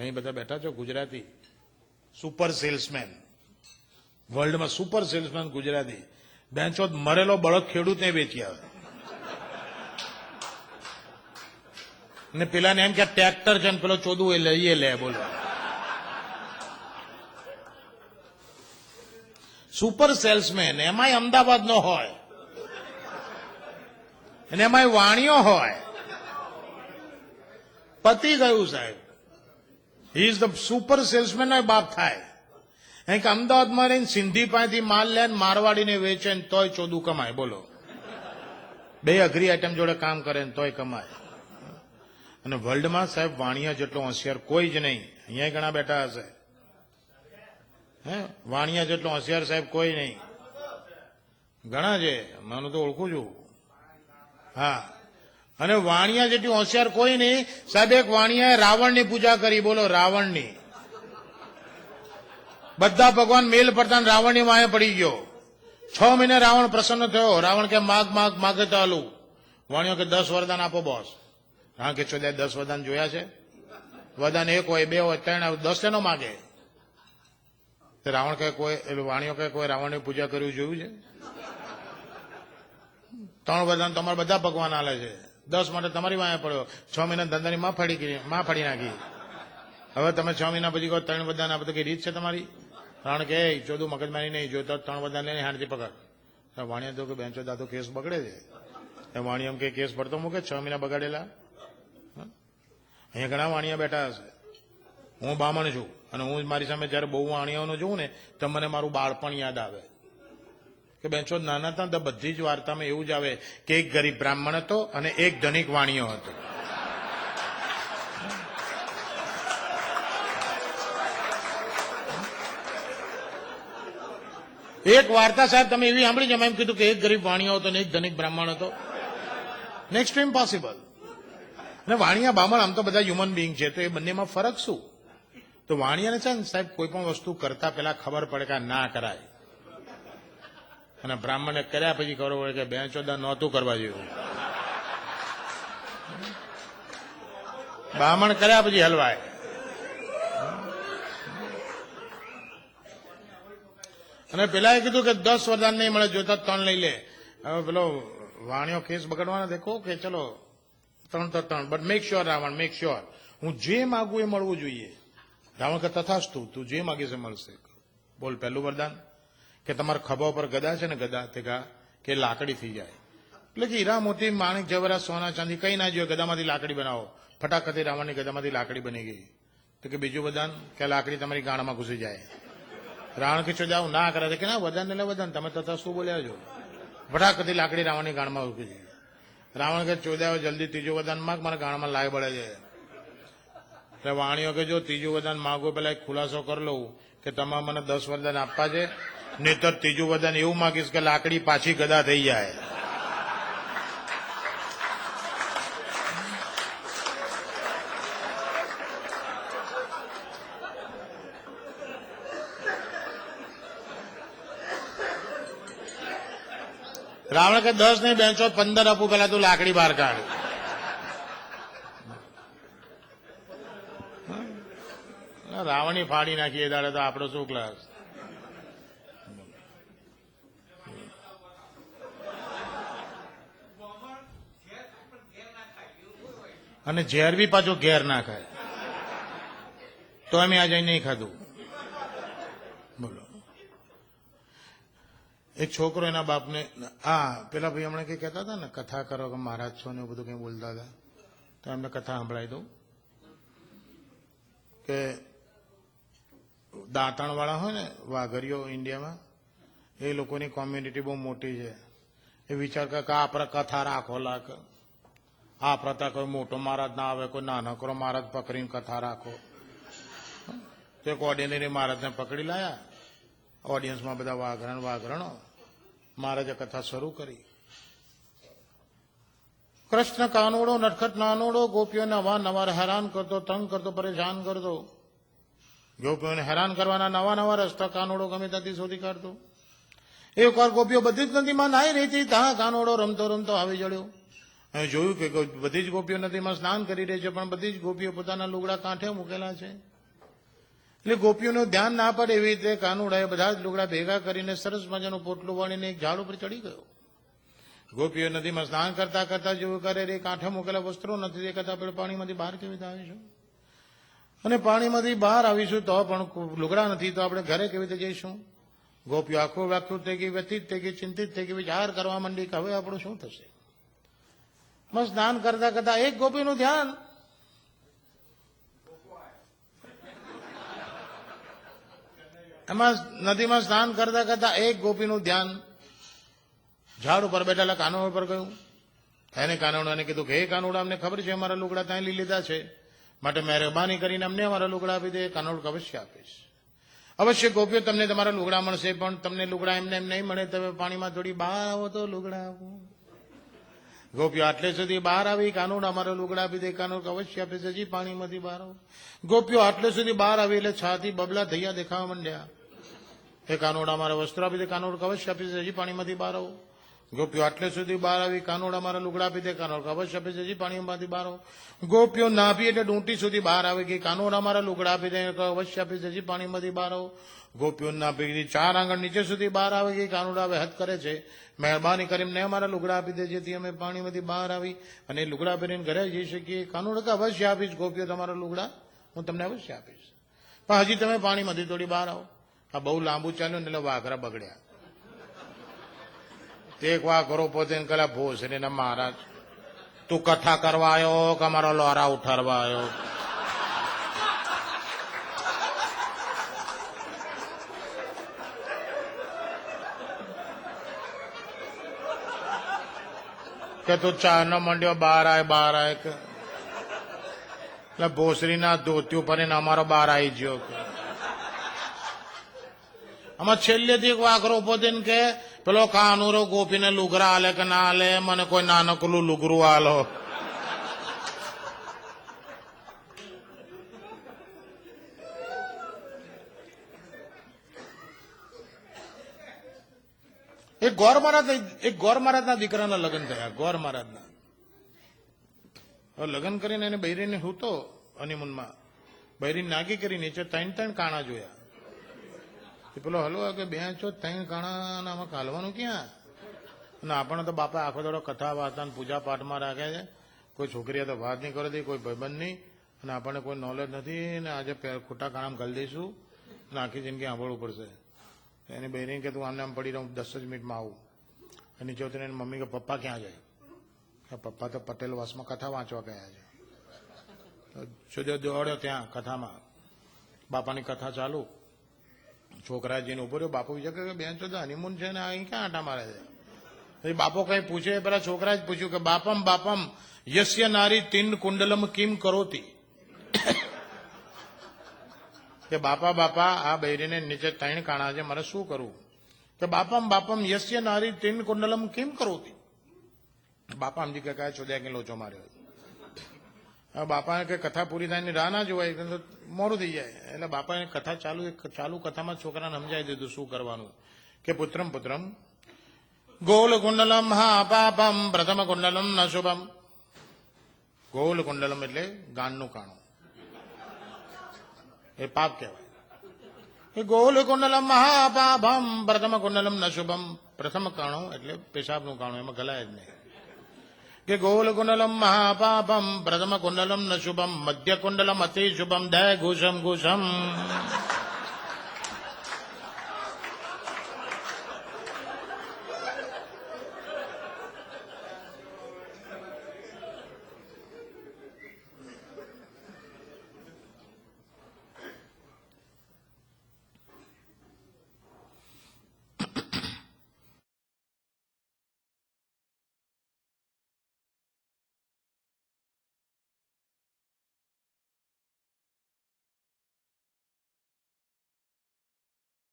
અહીં બધા બેઠા છો ગુજરાતી સુપર સેલ્સમેન, વર્લ્ડમાં સુપર સેલ્સમેન ગુજરાતી. બેંચો મરેલો બળદ ખેડૂતને વેચી આવે ને પેલાને એમ કે ટ્રેક્ટર છે ને પેલો ચોદું એ લઈએ લે. બોલો, સુપર સેલ્સમેન, એમાંય અમદાવાદ નો હોય અને એમાંય વાણીઓ હોય. પતી ગયું સાહેબ. He is the super salesman નો બાપ થાય. કારણ કે અમદાવાદમાં રહીને સિંધી પાસેથી માલ લે ને મારવાડીને વેચે ને તોય ચોદું કમાય. બોલો, બે અઘરી આઈટમ જોડે કામ કરે ને તોય કમાય. અને વર્લ્ડમાં સાહેબ વાણિયા જેટલો હોશિયાર કોઈ જ નહીં. અહીંયા ઘણા બેઠા હશે. વાણિયા જેટલો હોશિયાર સાહેબ કોઈ નહીં. ઘણા છે, મને તો ઓળખું છું. હા, અને વાણિયા જેટલી હોશિયાર કોઈ નહીં સાહેબ. એક વાણિયાએ રાવણની પૂજા કરી. બોલો, રાવણની. બધા ભગવાન મેલ પડતા રાવણની વાંહે પડી ગયો. 6 મહિને રાવણ પ્રસન્ન થયો. રાવણ કે માગ માગ માગે તો આલું. વાણિયો કે 10 વરદાન આપો બોસ. હા કે 10 વરદાન જોયા છે? વરદાન 1 હોય, 2 હોય, 3 હોય, 10 એનો માગે. રાવણ કહે કોઈ, વાણિયો કહે કોઈ રાવણની પૂજા કર્યું જોયું છે? 3 વરદાન તમારે બધા ભગવાન આલે છે, 10 માટે તમારી વાંહે પડ્યો. 6 મહિના ધંધાની માં ફાડી નાખી. હવે તમે 6 મહિના પછી કહો 3 વરદાન આપો તો કઈ રીત છે તમારી? રાવણ કે ચોદું મગજમારી નહીં જોતા, 3 વરદાન લઈને હાડથી પકડ. વાણિયા તો કે બેંચો દાદો કેસ બગડે છે. વાણિયા કે કેસ પડતો મૂકે 6 મહિના બગાડેલા. અહીંયા ઘણા વાણિયા બેઠા હશે. હું બામણ છું અને હું મારી સામે જયારે બહુ વાણિયાઓને જોઉં ને તો મને મારું બાળપણ યાદ આવે કે બેંચો નાના હતા તો બધી જ વાર્તામાં એવું જ આવે કે એક ગરીબ બ્રાહ્મણ હતો અને એક ધનિક વાણિયો હતો. એક વાર્તા સાહેબ તમે એવી સાંભળી છે, એમ કીધું કે એક ગરીબ વાણિયો હતો ને એક ધનિક બ્રાહ્મણ હતો. Next to impossible. અને વાણિયા બામણ આમ તો બધા હ્યુમન બિંગ છે, તો એ બંનેમાં ફરક શું? તો વાણિયાને છે ને સાહેબ કોઈ પણ વસ્તુ કરતા પહેલા ખબર પડે કે ના કરાય, અને બ્રાહ્મણને કર્યા પછી ખબર પડે કે બેંચોદા નહોતું કરવા જેવું. બ્રાહ્મણ કર્યા પછી હલવાય. અને પેલા એ કીધું કે 10 વરદાન નહીં મળે, જોતા 3 લઈ લે. હવે પેલો વાણિયો કેસ બગાડવાના દેખો કે ચલો 3 તો 3, but make sure Ravan, make sure હું જે માગું એ મળવું જોઈએ. રાવણ કે તથાસ્તુ, તું જે માગીશ એ મળશે. બોલ, પહેલું વરદાન કે તમારા ખભા ઉપર ગદા છે ને, ગદા તે કે લાકડી થઈ જાય. એટલે કે હીરા મોતી માણિક જવેરાત સોના ચાંદી કઈ ના જોઈએ, ગદામાંથી લાકડી બનાવો. ફટાકથી રાવણની ગદામાંથી લાકડી બની ગઈ. તો કે બીજું વરદાન કે લાકડી તમારી ગાળમાં ઘૂસી જાય. રાવણ કે જાવ ના કરે કે ના વરદાન એટલે વરદાન, તમે તથાસ્તુ બોલ્યા છો. ફટાકથી લાકડી રાવણની ગાળમાં ઉકી જાય. રાવણ કે ચોદ્યા જલ્દી ત્રીજું વરદાન માગ, મારા ગાળમાં લાય બળે છે. એટલે વાણીઓ કે જો ત્રીજું વરદાન માગો પેલા એક ખુલાસો કરી લઉં કે તમારે મને 10 વરદાન આપવા છે, નહીતર ત્રીજું વરદાન એવું માગીશ કે લાકડી પાછી ગદા થઈ જાય. રાવણ કે 10 નહીં બેંચો 15 આપું, પેલા તું લાકડી બહાર કાઢ. રાવણી ફાડી નાખીએ દાડે તો આપણો શું ક્લાસ. અને ઝેર બી પાછો ઘેર ના ખાય તો અમે આજે નહીં ખાધું. બોલો, એક છોકરો એના બાપને, હા પેલા ભાઈ હમણાં કઈ કહેતા હતા ને કથા કરો કે મહારાજ છો ને એવું બધું કઈ બોલતા હતા, તો એમને કથા સંભળાવી દઉં કે દાંતણ વાળા હોય ને વાઘરીઓ ઇન્ડિયામાં, એ લોકોની કોમ્યુનિટી બહુ મોટી છે. એ વિચાર કરે કે આપણે કથા રાખો લાખ, આ પ્રથા કોઈ મોટો મહારાજ ના આવે, કોઈ નાનકડો મહારાજ પકડીને કથા રાખો. તો એક ઓર્ડિનરી મહારાજને પકડી લાયા, ઓડિયન્સમાં બધા વાઘરણો. મહારાજે કથા શરૂ કરી. કૃષ્ણ કાનોડો નટખટ નાનોડો, ગોપીઓને અવારનવાર હેરાન કરતો, તંગ કરતો, પરેશાન કરતો. ગોપીઓને હેરાન કરવાના નવા રસ્તા કાનોડો ગમે ત્યાંથી શોધી કાઢતો. એક વાર ગોપીઓ બધી જ નદીમાં નાહી રહી હતી, ત્યાં કાનોડો રમતો રમતો આવી જડ્યો અમે જોયું કે બધી જ ગોપીઓ નદીમાં સ્નાન કરી રહી છે, પણ બધી જ ગોપીઓ પોતાના લુગડા કાંઠે મૂકેલા છે. એટલે ગોપીઓનું ધ્યાન ના પડે એવી રીતે કાનુડાએ બધા જ લુગડા ભેગા કરીને સરસ મજાનું પોટલું વાળીને એક ઝાડ ઉપર ચડી ગયો. ગોપીઓ નદીમાં સ્નાન કરતા કરતા જેવું કરે રે કાંઠે મૂકેલા વસ્ત્રો નથી દેખાતા, આપણે પાણીમાંથી બહાર કેવી રીતે આવીશું? અને પાણીમાંથી બહાર આવીશું તો પણ લુગડા નથી તો આપણે ઘરે કેવી રીતે જઈશું? ગોપીઓ આખું વ્યાખ્યું થઈ ગઈ, વ્યથિત થઈ ગઈ, ચિંતિત થઈ ગઈ, વિચાર કરવા માંડી કે હવે આપણું શું થશે. સ્નાન કરતા કરતા એક ગોપીનું ધ્યાન એમાં નદીમાં સ્નાન કરતા કરતા એક ગોપીનું ધ્યાન ઝાડ ઉપર બેઠેલા કાનુડા ઉપર ગયું. એને કાનુડાને કીધું કે હે કાનુડા, અમને ખબર છે અમારા લુગડા ત્યાં લઈ લીધા છે, માટે મહેરબાની કરીને અમને અમારા લુગડા આપી દે. કાનુડ અવશ્ય આપીશ. અવશ્ય ગોપીઓ, તમને તમારા લુગડા મળશે, પણ તમને લુગડા એમને એમ નહીં મળે. તમે પાણીમાં થોડી બહાર આવો તો લુગડા આપો. ગોપીઓ આટલે સુધી બહાર આવી, કાનુડ અમારા લુગડા આપી દે. કાનુડ અવશ્ય આપીશ, હજી પાણીમાંથી બહાર આવો. ગોપીઓ આટલે સુધી બહાર આવી એટલે છાતી બબલા થયા દેખાવા માંડ્યા. એ કાનુડ અમારા વસ્ત્રો આપી દે. કાનુડ અવશ્ય આપીશ, હજી પાણીમાંથી બહાર આવો. ગોપીઓ આટલે સુધી બહાર આવી, કાનુડ અમારા લુગડા આપી દે. કાનુડ અવશ્ય આપીશ, હજી પાણીમાંથી બહાર આવો. ગોપીઓ નાભી એટલે ડૂંટી સુધી બહાર આવી ગઈ. કાનુડ અમારા લુગડા આપી દે. અવશ્ય આપીશ, હજી પાણીમાંથી બહાર આવો. ગોપીઓ નાભી 4 આંગળ નીચે સુધી બહાર આવી ગઈ. કાનુડ હવે હદ કરે છે, મહેરબાની કરીને અમારા લુગડા આપી દે, જેથી અમે પાણીમાંથી બહાર આવી અને લુગડા પહેરીને ઘરે જઈ શકીએ. કાનુડ અવશ્ય આપીશ. ગોપીઓ તમારા લુગડા હું તમને અવશ્ય આપીશ, પણ હજી તમે પાણીમાંથી થોડી બહાર આવો. આ બહુ લાંબુ ચાલ્યું ને એટલે વાઘરા બગડ્યા. એક વાઘરો પોતે કલા ભોસરી ને મહારાજ, તું કથા કરવા આવ્યો કે અમારો લોરા ઉઠારવા આવ્યો? કે તું ચા નો મંડ્યો બહાર આય એટલે ભોસરી ના ધોત્યું કરીને અમારો બહાર આવી ગયો. આમાં છેલ્લેથી વાઘરો પોતે કે પેલો કાનુરો ગોપીને લુગરા આલે કે ના આલે, મને કોઈ નાનકલું લુગરું આલો. એક ગોર મહારાજના દીકરાના લગ્ન થયા. ગોર મહારાજના લગ્ન કરીને એને બૈરીને હૂતો હનીમૂનમાં બૈરી નાગી કરી નીચે 3 કાણા જોયા. પેલો હલો કે 3 કાણા આમાં કાલવાનું ક્યાં? અને આપણને તો બાપા આખો દાડો કથા વાર્તા પૂજા પાઠમાં રાખે છે. કોઈ છોકરીએ તો વાત નહીં કરી દે, કોઈ ભાઈબંધ નહીં, અને આપણને કોઈ નોલેજ નથી. ને આજે ખોટા કાણામાં ઘાલી દઈશું અને આખી જિંદગી સાંભળવું પડશે. એની બહેરી કે તું આમને આમ પડી રહું, 10 જ મિનિટમાં આવું. અને નીચે ઉતરીને એની મમ્મી કે પપ્પા ક્યાં જાય? પપ્પા તો પટેલ વાસમાં કથા વાંચવા ગયા છે. દોડ્યો ત્યાં કથામાં, બાપાની કથા ચાલુ. છોકરા જઈને ઉભો રહ્યો. બાપુ વિચાર કે બેન તો હનીમૂન છે ને અહીં ક્યાં આટા મારે છે? પછી બાપો કઈ પૂછે, પેલા છોકરા જ પૂછ્યું કે બાપમ યસ્ય નારી 3 કુંડલમ કિમ કરોતી. કે બાપા આ બૈરીને નીચે 3 કાણા છે, મારે શું કરવું? કે બાપમ યસ્ય નારી 3 કુંડલમ કિમ કરોતી. બાપા સમજી કે કયા ચોદ્યા કે લોચો માર્યો. હવે બાપાને કે કથા પૂરી થાય ની રાહ ના જોવાય, મોડું થઈ જાય. એટલે બાપાને કથા ચાલુ કથામાં છોકરાને સમજાવી દીધું શું કરવાનું. કે પુત્રમ ગોલ કુંડલમ હા પાપમ પ્રથમ કુંડલમ ન શુભમ. ગોલ કુંડલમ એટલે ગાનનું કાણું, એ પાપ કહેવાય. એ ગોલ કુંડલમ મહાપાપમ પ્રથમ કુંડલમ ન શુભમ. પ્રથમ કાણું એટલે પેશાબનું કાણું, એમાં ગલાય જ નહીં. કે ગોલ કુંડલમ મહાપાપમ પ્રથમ કુંડલમ ન શુભમ મધ્ય કુંડલમ અતિ શુભમ દય ઘુષમ